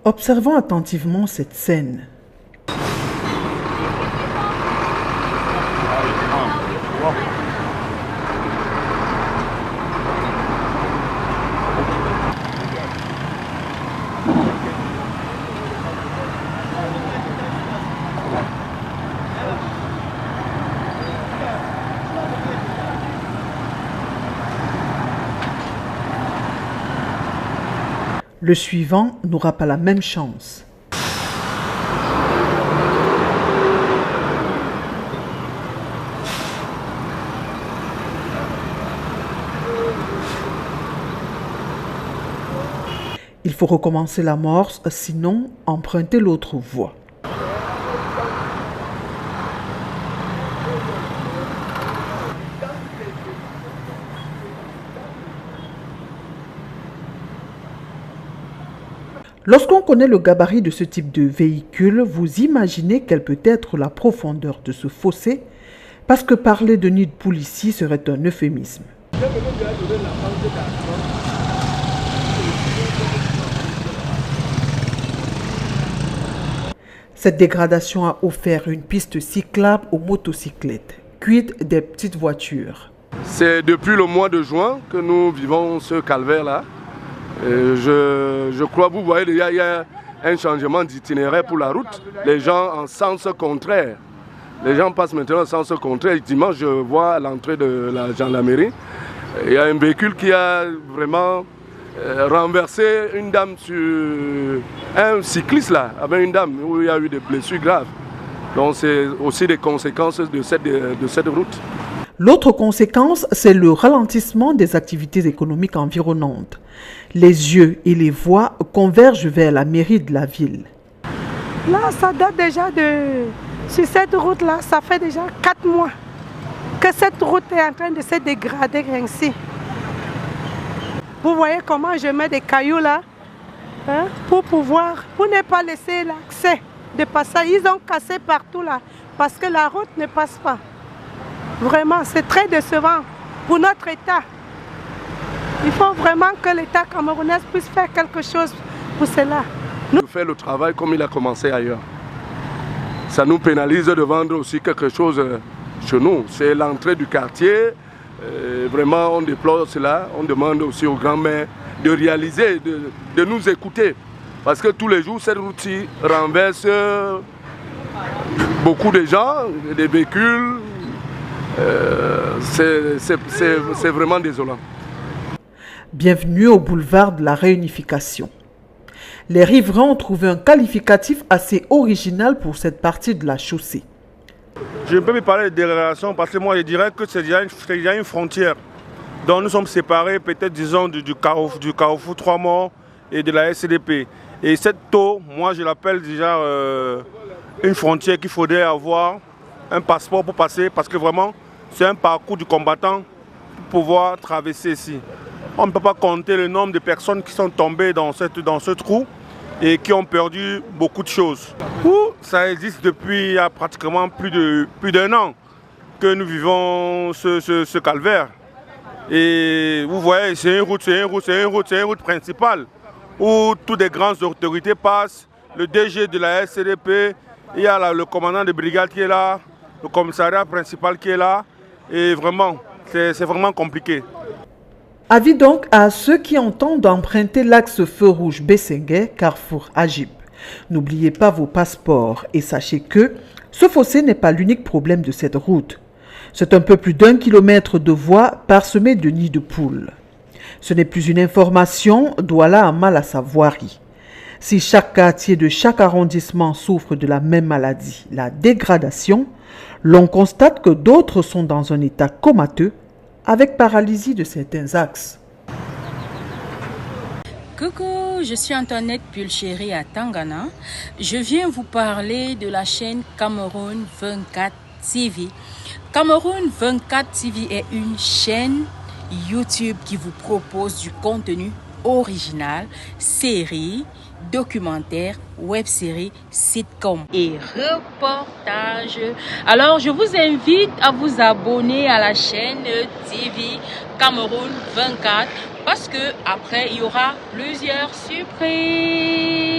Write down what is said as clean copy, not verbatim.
Observons attentivement cette scène. Le suivant n'aura pas la même chance. Il faut recommencer l'amorce, sinon emprunter l'autre voie. Lorsqu'on connaît le gabarit de ce type de véhicule, vous imaginez quelle peut être la profondeur de ce fossé, parce que parler de nid de poule ici serait un euphémisme. Cette dégradation a offert une piste cyclable aux motocyclettes, cuite des petites voitures. C'est depuis le mois de juin que nous vivons ce calvaire-là. Je crois, vous voyez, il y a un changement d'itinéraire pour la route. Les gens en sens contraire. Les gens passent maintenant en sens contraire. Dimanche, je vois à l'entrée de la gendarmerie, il y a un véhicule qui a vraiment renversé une dame sur un cycliste là, avec une dame où il y a eu des blessures graves. Donc c'est aussi des conséquences de cette route. L'autre conséquence, c'est le ralentissement des activités économiques environnantes. Les yeux et les voix convergent vers la mairie de la ville. Là, ça date déjà de... Sur cette route-là, ça fait déjà 4 mois que cette route est en train de se dégrader ainsi. Vous voyez comment je mets des cailloux là, hein, pour ne pas laisser l'accès de passage. Ils ont cassé partout là, parce que la route ne passe pas. Vraiment, c'est très décevant pour notre État. Il faut vraiment que l'État camerounais puisse faire quelque chose pour cela. Nous faisons le travail comme il a commencé ailleurs. Ça nous pénalise de vendre aussi quelque chose chez nous. C'est l'entrée du quartier. Vraiment, on déplore cela. On demande aussi aux grands-mères de réaliser, de nous écouter. Parce que tous les jours, cette route-ci renverse beaucoup de gens, des véhicules. C'est vraiment désolant. Bienvenue au boulevard de la Réunification. Les riverains ont trouvé un qualificatif assez original pour cette partie de la chaussée. Je ne peux plus parler de dégradation parce que moi je dirais que c'est déjà une frontière. Donc nous sommes séparés peut-être disons du Carrefour 3 morts et de la SDP. Et cette taux, moi je l'appelle déjà une frontière qu'il faudrait avoir un passeport pour passer parce que vraiment c'est un parcours du combattant pour pouvoir traverser ici. On ne peut pas compter le nombre de personnes qui sont tombées dans ce trou et qui ont perdu beaucoup de choses. Ça existe depuis il y a pratiquement plus d'un an que nous vivons ce calvaire. Et vous voyez, c'est une route principale où toutes les grandes autorités passent, le DG de la SDP, il y a le commandant de brigade qui est là, le commissariat principal qui est là, et vraiment, c'est vraiment compliqué. Avis donc à ceux qui entendent emprunter l'axe feu rouge Bessengue, Carrefour Agip. N'oubliez pas vos passeports et sachez que ce fossé n'est pas l'unique problème de cette route. C'est un peu plus d'1 kilomètre de voies parsemées de nids de poules. Ce n'est plus une information, Douala a mal à sa voirie. Si chaque quartier de chaque arrondissement souffre de la même maladie, la dégradation, l'on constate que d'autres sont dans un état comateux, avec paralysie de certains axes. Coucou, je suis Antoinette Pulchéry à Tangana. Je viens vous parler de la chaîne Cameroun 24 TV. Cameroun 24 TV est une chaîne YouTube qui vous propose du contenu original, séries, documentaires, web-séries, sitcoms et reportages. Alors, je vous invite à vous abonner à la chaîne TV Cameroun 24 parce que après, il y aura plusieurs surprises.